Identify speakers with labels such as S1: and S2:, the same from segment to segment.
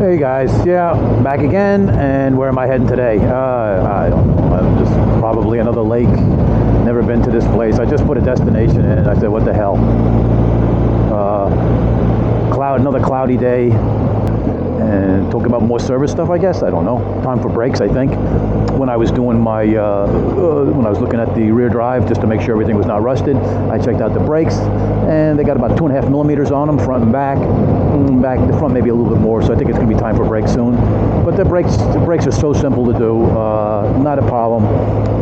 S1: Hey guys, yeah, back again, and where am I heading today? I don't know, I'm just probably another lake. Never been to this place. I just put a destination in and I said, what the hell? Another cloudy day, and talking about more service stuff, I guess. I don't know. Time for brakes, I think. When I was doing my, when I was looking at the rear drive just to make sure everything was not rusted, I checked out the brakes, and they got about 2.5 millimeters on them, front and back. The front maybe a little bit more, so I think it's going to be time for brakes soon. But the brakes are so simple to do, not a problem.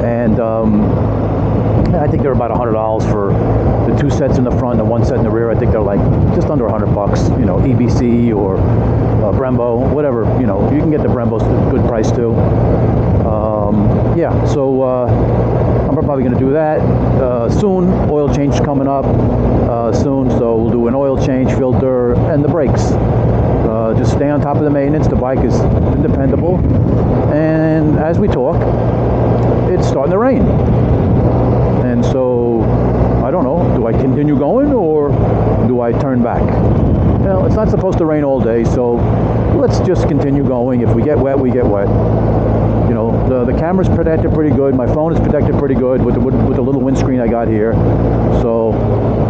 S1: And I think they're about $100 for the 2 sets in the front and 1 set in the rear. I think they're like just under $100, you know, EBC or Brembo, whatever, you know, you can get the Brembos at a good price too. Yeah, so I'm probably going to do that soon. Oil change coming up soon, so we'll do an oil change, filter, and the brakes. Just stay on top of the maintenance. The bike is dependable, and as we talk, it's starting to rain. And so, I don't know, do I continue going or do I turn back? You know, it's not supposed to rain all day, so let's just continue going. If we get wet, we get wet. You know, the camera's protected pretty good. My phone is protected pretty good with the little windscreen I got here. So,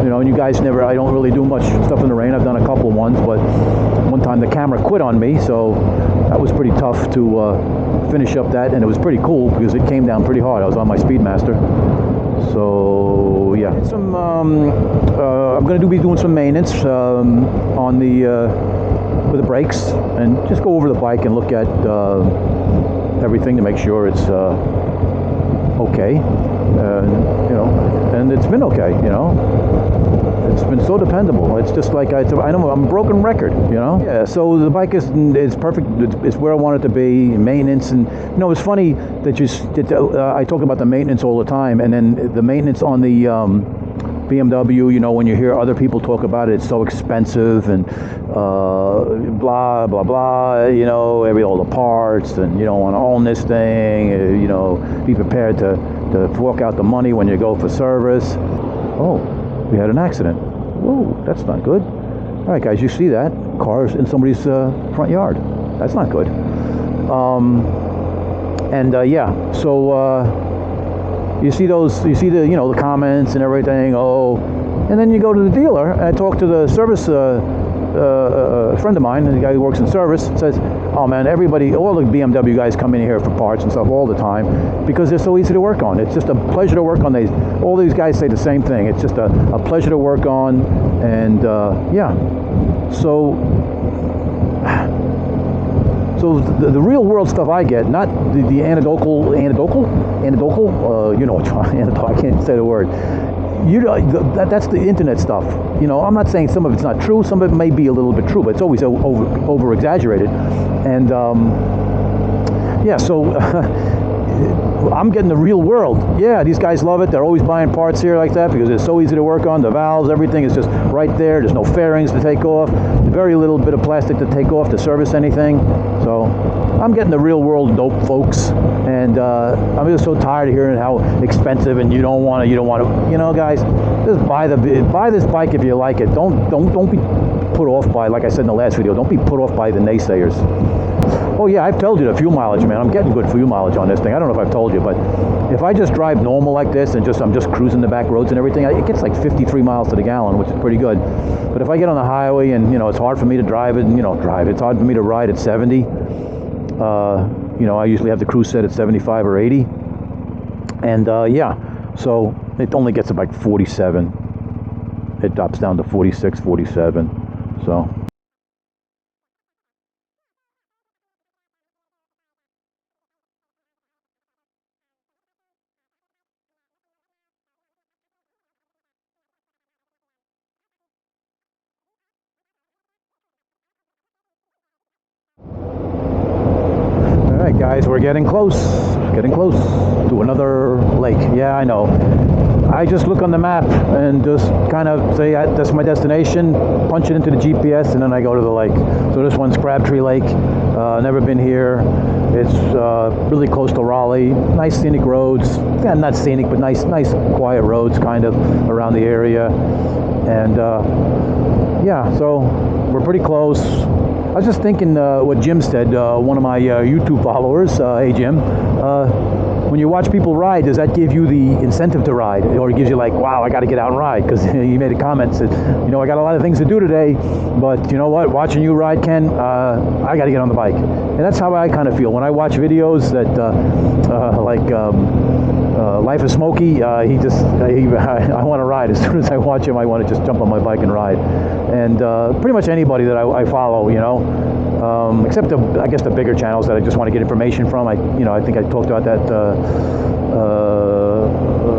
S1: you know, and you guys I don't really do much stuff in the rain. I've done a couple ones, but one time the camera quit on me, so that was pretty tough to finish up that, and it was pretty cool because it came down pretty hard. I was on my Speedmaster. So yeah, I'm going to be doing some maintenance on with the brakes, and just go over the bike and look at everything to make sure it's okay. You know, and it's been okay. You know, it's been so dependable. It's just like I know I'm a broken record. You know. Yeah. So the bike is perfect. It's where I want it to be. Maintenance, and you know, it's funny that I talk about the maintenance all the time, and then the maintenance on the BMW, you know, when you hear other people talk about it, it's so expensive and blah, blah, blah, you know, all the parts, and you don't want to own this thing, you know, be prepared to fork out the money when you go for service. Oh, we had an accident. Whoa, that's not good. All right, guys, you see that? Cars in somebody's front yard. That's not good. Yeah, so... You see the, you know, the comments and everything, and then you go to the dealer, and I talk to the service, a friend of mine, the guy who works in service, says, oh man, all the BMW guys come in here for parts and stuff all the time, because they're so easy to work on. It's just a pleasure to work on. All these guys say the same thing. It's just a pleasure to work on, and yeah, so the real world stuff I get, not the anecdotal, you know, I can't say the word. That's the internet stuff. You know, I'm not saying some of it's not true. Some of it may be a little bit true, but it's always over exaggerated. And yeah, so I'm getting the real world. Yeah, these guys love it. They're always buying parts here like that because it's so easy to work on. The valves, everything is just right there. There's no fairings to take off. Very little bit of plastic to take off to service anything. So I'm getting the real world dope, folks. And I'm just so tired of hearing how expensive and you don't want to. You know, guys, just buy this bike if you like it. Don't be put off by, like I said in the last video, don't be put off by the naysayers. Oh yeah, I've told you the fuel mileage, man. I'm getting good fuel mileage on this thing. I don't know if I've told you, but if I just drive normal like this and I'm just cruising the back roads and everything, it gets like 53 miles to the gallon, which is pretty good. But if I get on the highway and, you know, it's hard for me to drive it, and, you know, it's hard for me to ride at 70. You know, I usually have the cruise set at 75 or 80. And yeah, so it only gets about 47. It drops down to 46, 47. So. Alright guys, we're getting close to another lake. Yeah, I know. I just look on the map and just kind of say that's my destination, punch it into the GPS, and then I go to the lake. So this one's Crabtree Lake. Never been here. It's really close to Raleigh. Nice scenic roads. Yeah, not scenic, but nice quiet roads kind of around the area. And yeah, so we're pretty close. I was just thinking what Jim said, one of my YouTube followers. Hey, Jim. When you watch people ride, does that give you the incentive to ride? Or it gives you like, wow, I got to get out and ride? Because he made a comment, said, you know, I got a lot of things to do today, but you know what? Watching you ride, Ken, I got to get on the bike. And that's how I kind of feel. When I watch videos that, Life of Smokey, I want to ride. As soon as I watch him, I want to just jump on my bike and ride. And pretty much anybody that I follow, you know, except I guess the bigger channels that I just want to get information from. I think I talked about that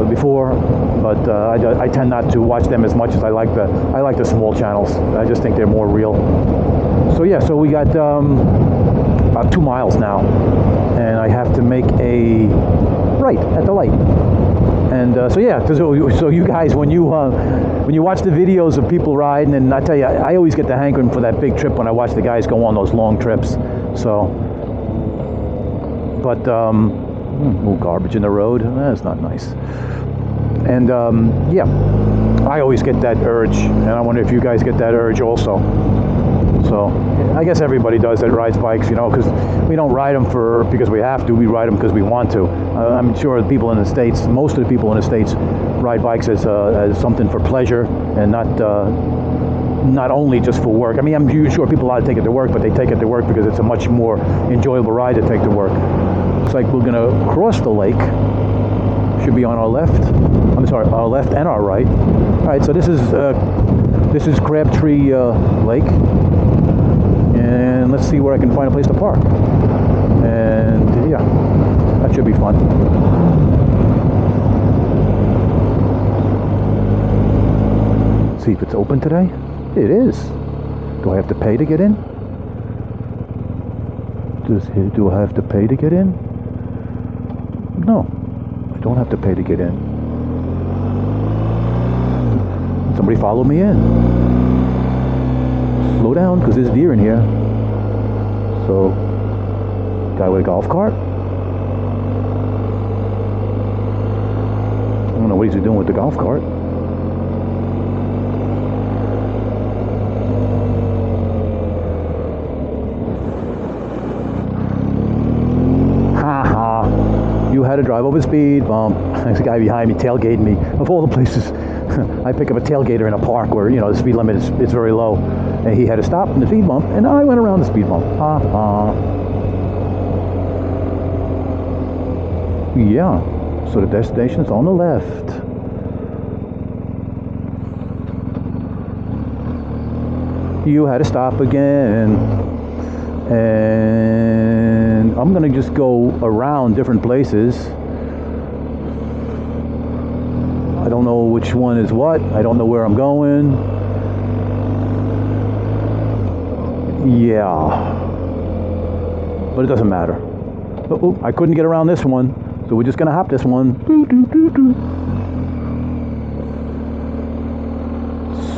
S1: before, but I tend not to watch them as much as I like the small channels. I just think they're more real. So yeah, so we got about 2 miles now, and I have to make a right at the light. And so yeah, so you guys, when you watch the videos of people riding, and I tell you, I always get the hankering for that big trip when I watch the guys go on those long trips. So, but little garbage in the road. That's not nice. And yeah, I always get that urge, and I wonder if you guys get that urge also. So I guess everybody does that rides bikes, you know, because we don't ride them because we have to. We ride them because we want to. I'm sure the people in the States, most of the people in the States, ride bikes as something for pleasure and not only just for work. I mean, I'm sure people ought to take it to work, but they take it to work because it's a much more enjoyable ride to take to work. It's like we're going to cross the lake. Should be on our left. I'm sorry, our left and our right. All right, so this is Crabtree Lake. And let's see where I can find a place to park. And yeah, that should be fun. Let's see if it's open today. It is. Do I have to pay to get in? Do I have to pay to get in? No, I don't have to pay to get in. Somebody follow me in. Slow down, because there's deer in here. So, guy with a golf cart. I don't know what he's doing with the golf cart. Ha! You had to drive over a speed bump. There's a guy behind me tailgating me. Of all the places, I pick up a tailgater in a park where, you know, the speed limit is very low. And he had to stop in the speed bump, and I went around the speed bump. Yeah, so the destination's on the left. You had to stop again. And I'm going to just go around different places. I don't know which one is what. I don't know where I'm going. Yeah, but it doesn't matter. Oh, I couldn't get around this one, so we're just gonna hop this one.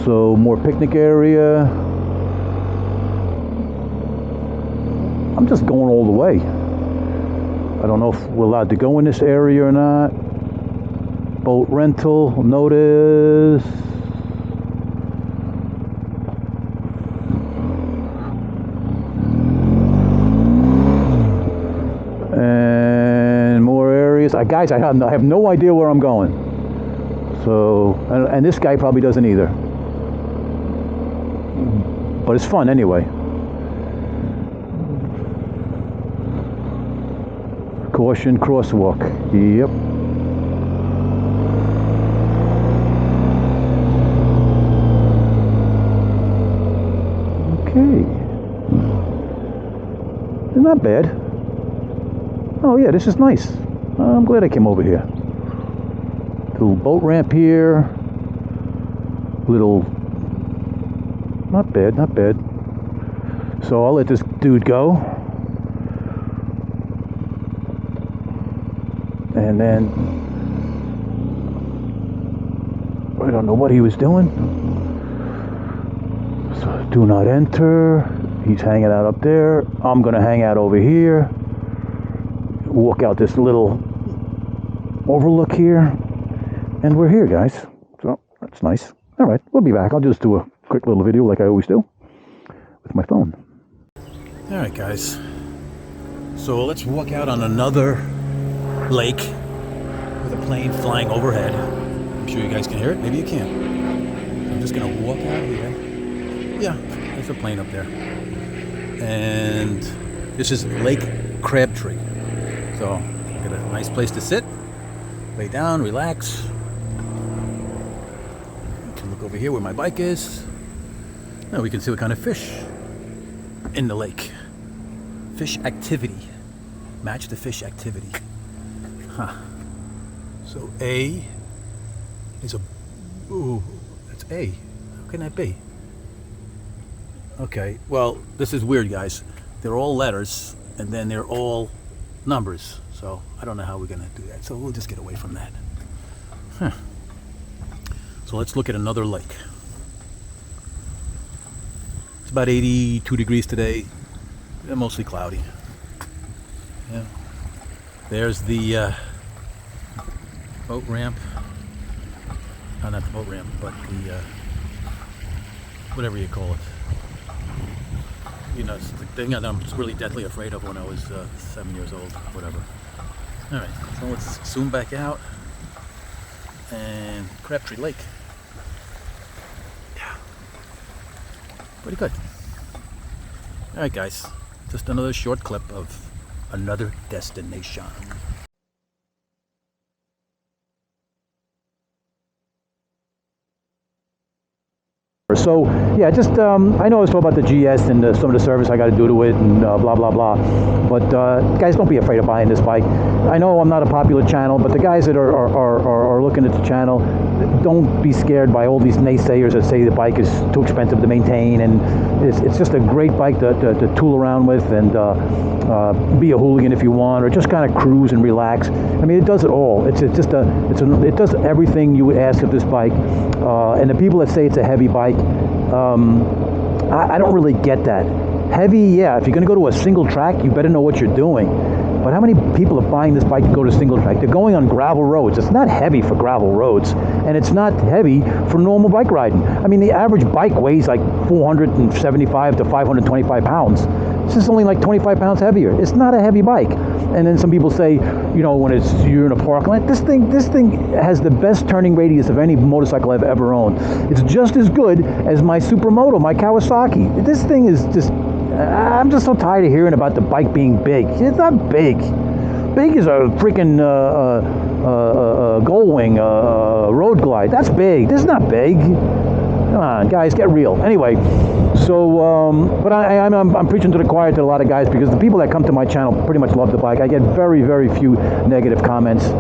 S1: So more picnic area. I'm just going all the way. I don't know if we're allowed to go in this area or not. Boat rental, notice. Guys, I have no idea where I'm going. So, and this guy probably doesn't either. But it's fun anyway. Caution crosswalk. Yep. Okay. Not bad. Oh yeah, this is nice. I'm glad I came over here. Little boat ramp here. Little... Not bad, not bad. So I'll let this dude go. And then... I don't know what he was doing. So do not enter. He's hanging out up there. I'm going to hang out over here. Walk out this little overlook here, and we're here, guys. So that's nice. All right, we'll be back. I'll just do a quick little video like I always do with my phone. All right, guys. So let's walk out on another lake with a plane flying overhead. I'm sure you guys can hear it. Maybe you can't. I'm just gonna walk out here. Yeah, there's a plane up there. And this is Lake Crabtree. So got a nice place to sit, lay down, relax. You can look over here where my bike is. Now we can see what kind of fish in the lake. Fish activity. Match the fish activity. Huh. So A is a... Ooh, that's A. How can that be? Okay, well, this is weird, guys. They're all letters, and then they're all numbers. So I don't know how we're going to do that. So we'll just get away from that. Huh. So let's look at another lake. It's about 82 degrees today. Mostly cloudy. Yeah. There's the boat ramp. Oh, not the boat ramp, but the whatever you call it. You know, it's the thing that I'm really deathly afraid of when I was 7 years old, whatever. All right, so let's zoom back out. And Crabtree Lake. Yeah. Pretty good. All right, guys. Just another short clip of another destination. So yeah, just I know I was talking about the GS and some of the service I got to do to it and blah blah blah, but guys, don't be afraid of buying this bike. I know I'm not a popular channel, but the guys that are looking at the channel, don't be scared by all these naysayers that say the bike is too expensive to maintain, and it's just a great bike to tool around with and be a hooligan if you want, or just kind of cruise and relax. I mean, it does it all. It does everything you would ask of this bike. And the people that say it's a heavy bike, I don't really get that. Heavy, yeah, if you're going to go to a single track, you better know what you're doing. But how many people are buying this bike to go to single track? They're going on gravel roads. It's not heavy for gravel roads, and it's not heavy for normal bike riding. I mean, the average bike weighs like 475 to 525 pounds. This is only like 25 pounds heavier. It's not a heavy bike. And then some people say, you know, when you're in a parking lot, this thing has the best turning radius of any motorcycle I've ever owned. It's just as good as my Supermoto, my Kawasaki. This thing is just, I'm just so tired of hearing about the bike being big. It's not big. Big is a freaking Goldwing Road Glide. That's big. This is not big. Come on, guys, get real. Anyway, so, but I'm preaching to the choir to a lot of guys, because the people that come to my channel pretty much love the bike. I get very, very few negative comments.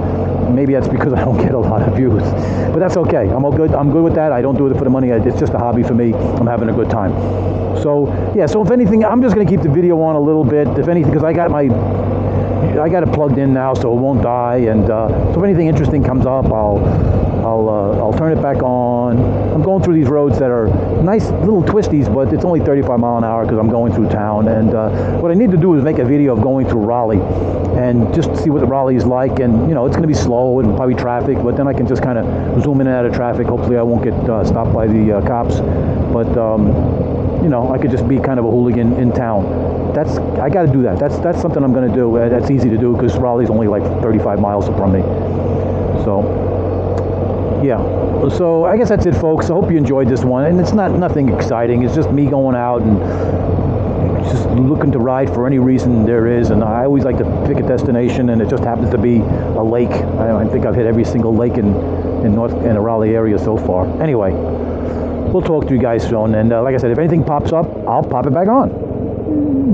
S1: Maybe that's because I don't get a lot of views, but that's okay. I'm good with that. I don't do it for the money. It's just a hobby for me. I'm having a good time. So, yeah, so if anything, I'm just going to keep the video on a little bit, if anything, because I got it plugged in now, so it won't die. And so if anything interesting comes up, I'll turn it back on. I'm going through these roads that are nice little twisties, but it's only 35 mile an hour because I'm going through town. And what I need to do is make a video of going through Raleigh and just see what the Raleigh is like. And you know, it's going to be slow and probably traffic, but then I can just kind of zoom in and out of traffic. Hopefully I won't get stopped by the cops, but you know, I could just be kind of a hooligan in town. I got to do that. That's something I'm going to do. That's easy to do because Raleigh's only like 35 miles from me. So yeah, so I guess that's it, folks. I hope you enjoyed this one, and it's nothing exciting. It's just me going out and just looking to ride for any reason there is, and I always like to pick a destination, and it just happens to be a lake. I think I've hit every single lake in the Raleigh area so far. Anyway, we'll talk to you guys soon, and like I said, if anything pops up, I'll pop it back on.